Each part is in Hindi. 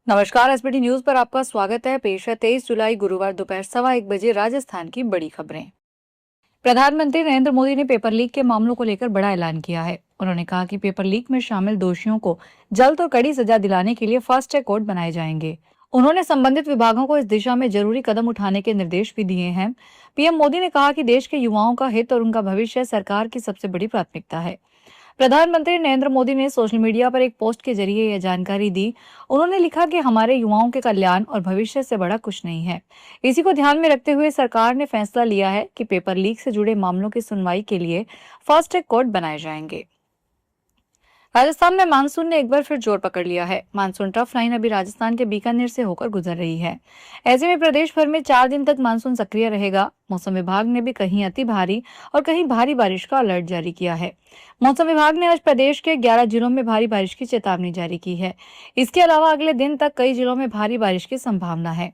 नमस्कार। एसबीटी न्यूज पर आपका स्वागत है। पेश है 23 जुलाई गुरुवार दोपहर 1:15 बजे राजस्थान की बड़ी खबरें। प्रधानमंत्री नरेंद्र मोदी ने पेपर लीक के मामलों को लेकर बड़ा ऐलान किया है। उन्होंने कहा कि पेपर लीक में शामिल दोषियों को जल्द और कड़ी सजा दिलाने के लिए फास्ट ट्रैक कोर्ट बनाए जाएंगे। उन्होंने संबंधित विभागों को इस दिशा में जरूरी कदम उठाने के निर्देश भी दिए हैं। पीएम मोदी ने कहा कि देश के युवाओं का हित और उनका भविष्य सरकार की सबसे बड़ी प्राथमिकता है। प्रधानमंत्री नरेंद्र मोदी ने सोशल मीडिया पर एक पोस्ट के जरिए यह जानकारी दी। उन्होंने लिखा कि हमारे युवाओं के कल्याण और भविष्य से बड़ा कुछ नहीं है। इसी को ध्यान में रखते हुए सरकार ने फैसला लिया है कि पेपर लीक से जुड़े मामलों की सुनवाई के लिए फास्ट ट्रैक कोर्ट बनाए जाएंगे। राजस्थान में मानसून ने एक बार फिर जोर पकड़ लिया है। मानसून ट्रफ लाइन अभी राजस्थान के बीकानेर से होकर गुजर रही है। ऐसे में प्रदेश भर में 4 दिन तक मानसून सक्रिय रहेगा। मौसम विभाग ने भी कहीं अति भारी और कहीं भारी बारिश का अलर्ट जारी किया है। मौसम विभाग ने आज प्रदेश के 11 जिलों में भारी बारिश की चेतावनी जारी की है। इसके अलावा अगले दिन तक कई जिलों में भारी बारिश की संभावना है।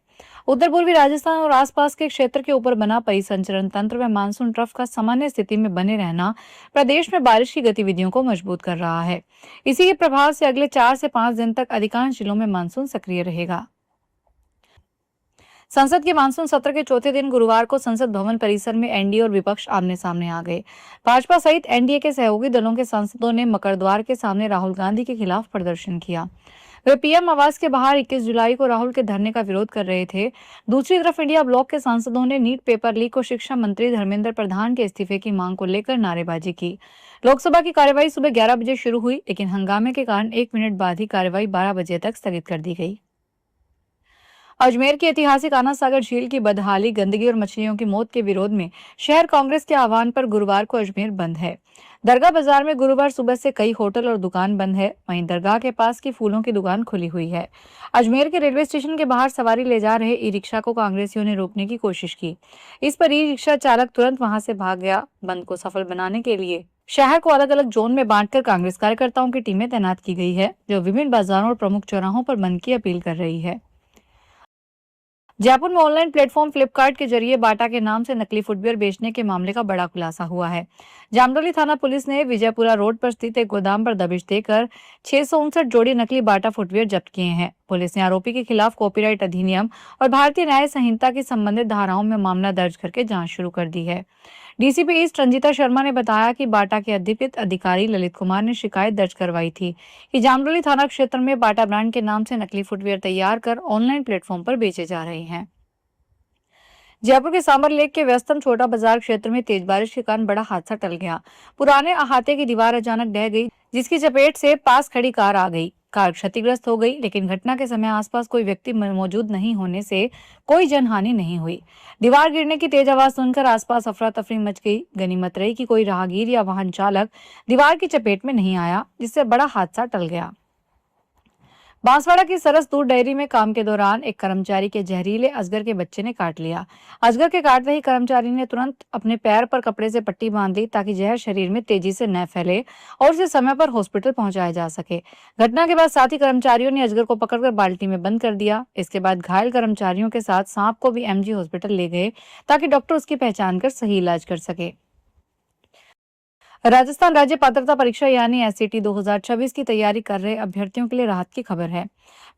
उत्तर पूर्वी राजस्थान और आसपास के क्षेत्र के ऊपर बना परिसंचरण तंत्र में मानसून ट्रफ का सामान्य स्थिति में बने रहना प्रदेश में बारिश की गतिविधियों को मजबूत कर रहा है। इसी के प्रभाव से अगले 4 से 5 दिन तक अधिकांश जिलों में मानसून सक्रिय रहेगा। संसद के मानसून सत्र के चौथे दिन गुरुवार को संसद भवन परिसर में एनडीए और विपक्ष आमने सामने आ गए। भाजपा सहित एनडीए के सहयोगी दलों के सांसदों ने मकरद्वार के सामने राहुल गांधी के खिलाफ प्रदर्शन किया। वे पीएम आवास के बाहर 21 जुलाई को राहुल के धरने का विरोध कर रहे थे। दूसरी तरफ इंडिया ब्लॉक के सांसदों ने नीट पेपर लीक और शिक्षा मंत्री धर्मेंद्र प्रधान के इस्तीफे की मांग को लेकर नारेबाजी की। लोकसभा की कार्यवाही सुबह 11 बजे शुरू हुई, लेकिन हंगामे के कारण 1 मिनट बाद ही कार्यवाही 12 बजे तक स्थगित कर दी गई। अजमेर की ऐतिहासिक आना सागर झील की बदहाली, गंदगी और मछलियों की मौत के विरोध में शहर कांग्रेस के आह्वान पर गुरुवार को अजमेर बंद है। दरगाह बाजार में गुरुवार सुबह से कई होटल और दुकान बंद है। वहीं दरगाह के पास की फूलों की दुकान खुली हुई है। अजमेर के रेलवे स्टेशन के बाहर सवारी ले जा रहे ई रिक्शा को कांग्रेसियों ने रोकने की कोशिश की। इस पर ई रिक्शा चालक तुरंत वहां से भाग गया। बंद को सफल बनाने के लिए शहर को अलग अलग जोन में बांटकर कांग्रेस कार्यकर्ताओं की टीमें तैनात की गई है, जो विभिन्न बाजारों और प्रमुख चौराहों पर बंद की अपील कर रही है। जयपुर में ऑनलाइन प्लेटफॉर्म फ्लिपकार्ट के जरिए बाटा के नाम से नकली फुटवियर बेचने के मामले का बड़ा खुलासा हुआ है। जामडौली थाना पुलिस ने विजयपुरा रोड पर स्थित एक गोदाम पर दबिश देकर 659 जोड़ी नकली बाटा फुटवियर जब्त किए हैं। पुलिस ने आरोपी के खिलाफ कॉपीराइट अधिनियम और भारतीय न्याय संहिता की संबंधित धाराओं में मामला दर्ज करके जांच शुरू कर दी है। डीसीपी ईस्ट रंजीता शर्मा ने बताया कि बाटा के अधिकृत अधिकारी ललित कुमार ने शिकायत दर्ज करवाई थी कि जामडौली थाना क्षेत्र में बाटा ब्रांड के नाम से नकली फुटवियर तैयार कर ऑनलाइन प्लेटफॉर्म पर बेचे जा रहे हैं। जयपुर के सांबर लेक के व्यस्तम छोटा बाजार क्षेत्र में तेज बारिश के कारण बड़ा हादसा टल गया। पुराने अहाते की दीवार अचानक ढह गई, जिसकी चपेट से पास खड़ी कार आ गई। कार क्षतिग्रस्त हो गई, लेकिन घटना के समय आसपास कोई व्यक्ति मौजूद नहीं होने से कोई जनहानि नहीं हुई। दीवार गिरने की तेज आवाज सुनकर आसपास अफरा तफरी मच गई। गनीमत रही कि कोई राहगीर या वाहन चालक दीवार की चपेट में नहीं आया, जिससे बड़ा हादसा टल गया। बांसवाड़ा की सरस दूध डेयरी में काम के दौरान एक कर्मचारी के जहरीले अजगर के बच्चे ने काट लिया। अजगर के काटते ही कर्मचारी ने तुरंत अपने पैर पर कपड़े से पट्टी बांध दी ताकि जहर शरीर में तेजी से न फैले और उसे समय पर हॉस्पिटल पहुंचाया जा सके। घटना के बाद साथी कर्मचारियों ने अजगर को पकड़कर बाल्टी में बंद कर दिया। इसके बाद घायल कर्मचारियों के साथ सांप को भी एमजी हॉस्पिटल ले गए ताकि डॉक्टर उसकी पहचान कर सही इलाज कर सके। राजस्थान राज्य पात्रता परीक्षा यानी एससीटी 2026 की तैयारी कर रहे अभ्यर्थियों के लिए राहत की खबर है।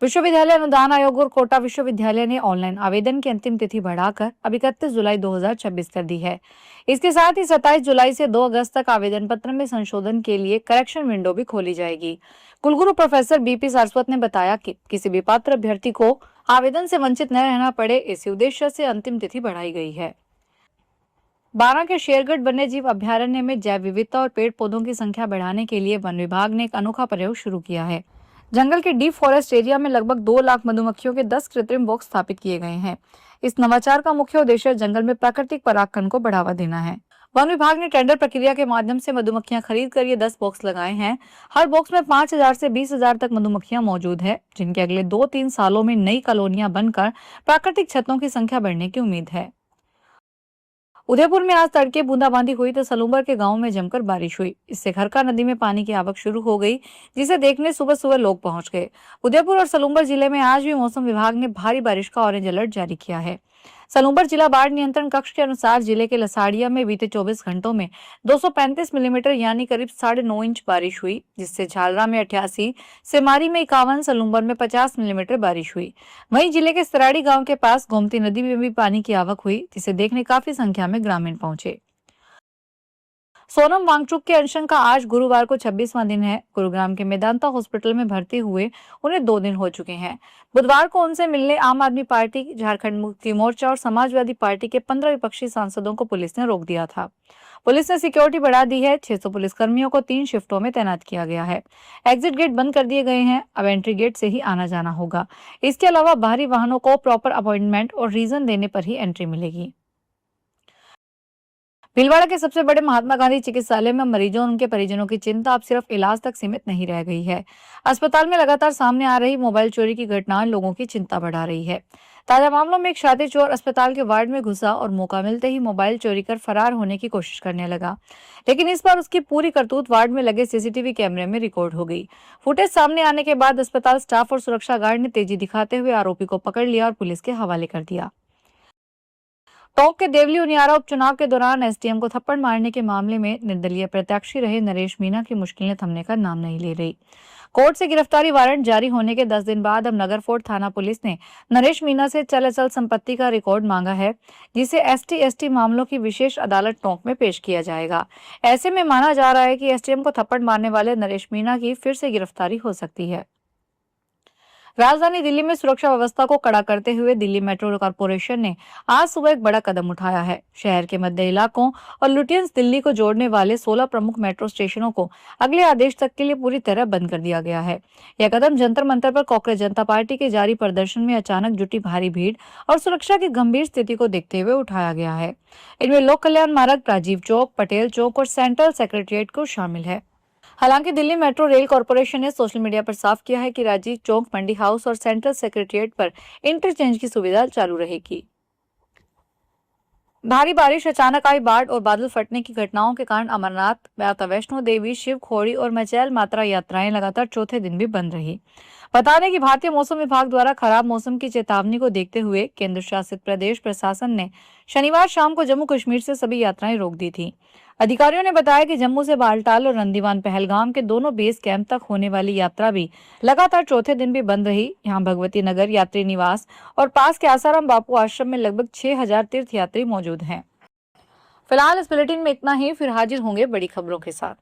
विश्वविद्यालय अनुदान आयोग और कोटा विश्वविद्यालय ने ऑनलाइन आवेदन की अंतिम तिथि बढ़ाकर अब 31 जुलाई 2026 कर दी है। इसके साथ ही 27 जुलाई से 2 अगस्त तक आवेदन पत्र में संशोधन के लिए करेक्शन विंडो भी खोली जाएगी। कुलगुरु प्रोफेसर बीपी सारस्वत ने बताया कि किसी भी पात्र अभ्यर्थी को आवेदन से वंचित न रहना पड़े, इसी उद्देश्य से अंतिम तिथि बढ़ाई गई है। बारां के शेरगढ़ वन्यजीव अभयारण्य में जैव विविधता और पेड़ पौधों की संख्या बढ़ाने के लिए वन विभाग ने एक अनोखा प्रयोग शुरू किया है। जंगल के डीप फॉरेस्ट एरिया में लगभग 2 लाख मधुमक्खियों के 10 कृत्रिम बॉक्स स्थापित किए गए हैं। इस नवाचार का मुख्य उद्देश्य जंगल में प्राकृतिक परागकण को बढ़ावा देना है। वन विभाग ने टेंडर प्रक्रिया के माध्यम से मधुमक्खियां खरीद कर ये 10 बॉक्स लगाए हैं। हर बॉक्स में 5,000 से 20,000 तक मधुमक्खियां मौजूद है, जिनके अगले 2-3 सालों में नई कॉलोनियां बनकर प्राकृतिक छत्तों की संख्या बढ़ने की उम्मीद है। उदयपुर में आज तड़के बूंदाबांदी हुई तो सलूम्बर के गांव में जमकर बारिश हुई। इससे खरका नदी में पानी की आवक शुरू हो गई, जिसे देखने सुबह सुबह लोग पहुंच गए। उदयपुर और सलूम्बर जिले में आज भी मौसम विभाग ने भारी बारिश का ऑरेंज अलर्ट जारी किया है। सलूबर जिला बाढ़ नियंत्रण कक्ष के अनुसार जिले के लसाड़िया में बीते 24 घंटों में 235 मिलीमीटर यानी करीब 9.5 इंच बारिश हुई, जिससे झालरा में 88, सेमारी में 51, सलूबर में 50 मिलीमीटर बारिश हुई। वहीं जिले के सराड़ी गांव के पास गोमती नदी में भी पानी की आवक हुई, जिसे देखने काफी संख्या में ग्रामीण पहुंचे। सोनम वांगचुक के अनशन का आज गुरुवार को 26वां दिन है। गुरुग्राम के मेदांता हॉस्पिटल में भर्ती हुए उन्हें 2 दिन हो चुके हैं। बुधवार को उनसे मिलने आम आदमी पार्टी, झारखंड मुक्ति मोर्चा और समाजवादी पार्टी के 15 विपक्षी सांसदों को पुलिस ने रोक दिया था। पुलिस ने सिक्योरिटी बढ़ा दी है। 600 पुलिसकर्मियों को 3 शिफ्टों में तैनात किया गया है। एग्जिट गेट बंद कर दिए गए हैं। अब एंट्री गेट से ही आना जाना होगा। इसके अलावा बाहरी वाहनों को प्रॉपर अपॉइंटमेंट और रीजन देने पर ही एंट्री मिलेगी। भीलवाड़ा के सबसे बड़े महात्मा गांधी चिकित्सालय में मरीजों और उनके परिजनों की चिंता अब सिर्फ इलाज तक सीमित नहीं रह गई है। अस्पताल में लगातार सामने आ रही मोबाइल चोरी की घटनाएं लोगों की चिंता बढ़ा रही है। ताजा मामलों में एक शातिर चोर अस्पताल के वार्ड में घुसा और मौका मिलते ही मोबाइल चोरी कर फरार होने की कोशिश करने लगा, लेकिन इस बार उसकी पूरी करतूत वार्ड में लगे सीसीटीवी कैमरे में रिकॉर्ड हो गई। फुटेज सामने आने के बाद अस्पताल स्टाफ और सुरक्षा गार्ड ने तेजी दिखाते हुए आरोपी को पकड़ लिया और पुलिस के हवाले कर दिया। टोंक के देवली उनियारा उपचुनाव के दौरान एसडीएम को थप्पड़ मारने के मामले में निर्दलीय प्रत्याशी रहे नरेश मीणा की मुश्किलें थमने का नाम नहीं ले रही। कोर्ट से गिरफ्तारी वारंट जारी होने के 10 दिन बाद अब नगर फोर्ट थाना पुलिस ने नरेश मीणा से चल अचल संपत्ति का रिकॉर्ड मांगा है, जिसे एसटी मामलों की विशेष अदालत टोंक में पेश किया जाएगा। ऐसे में माना जा रहा है कि एसडीएम को थप्पड़ मारने वाले नरेश मीणा की फिर से गिरफ्तारी हो सकती है। राजधानी दिल्ली में सुरक्षा व्यवस्था को कड़ा करते हुए दिल्ली मेट्रो कॉरपोरेशन ने आज सुबह एक बड़ा कदम उठाया है। शहर के मध्य इलाकों और लुटियंस दिल्ली को जोड़ने वाले 16 प्रमुख मेट्रो स्टेशनों को अगले आदेश तक के लिए पूरी तरह बंद कर दिया गया है। यह कदम जंतर मंतर पर कांग्रेस जनता पार्टी के जारी प्रदर्शन में अचानक जुटी भारी भीड़ और सुरक्षा की गंभीर स्थिति को देखते हुए उठाया गया है। इनमें लोक कल्याण मार्ग, राजीव चौक, पटेल चौक और सेंट्रल सेक्रेटेरिएट को शामिल है। हालांकि दिल्ली मेट्रो रेल कॉरपोरेशन ने सोशल मीडिया पर साफ किया है कि राजीव चौक, मंडी हाउस और सेंट्रल सेक्रेटेरिएट पर इंटरचेंज की सुविधा चालू रहेगी। भारी बारिश, अचानक आई बाढ़ और बादल फटने की घटनाओं के कारण अमरनाथ, माता वैष्णो देवी, शिव खोड़ी और मचैल मात्रा यात्राएं लगातार चौथे दिन भी बंद रही। बता दें कि भारतीय मौसम विभाग द्वारा खराब मौसम की चेतावनी को देखते हुए केंद्र शासित प्रदेश प्रशासन ने शनिवार शाम को जम्मू कश्मीर से सभी यात्राएं रोक दी थी। अधिकारियों ने बताया कि जम्मू से बालटाल और रंदीवान पहलगाम के दोनों बेस कैंप तक होने वाली यात्रा भी लगातार चौथे दिन भी बंद रही। यहाँ भगवती नगर यात्री निवास और पास के आसाराम बापू आश्रम में लगभग 6000 तीर्थयात्री मौजूद हैं। फिलहाल इस बुलेटिन में इतना ही। फिर हाजिर होंगे बड़ी खबरों के साथ।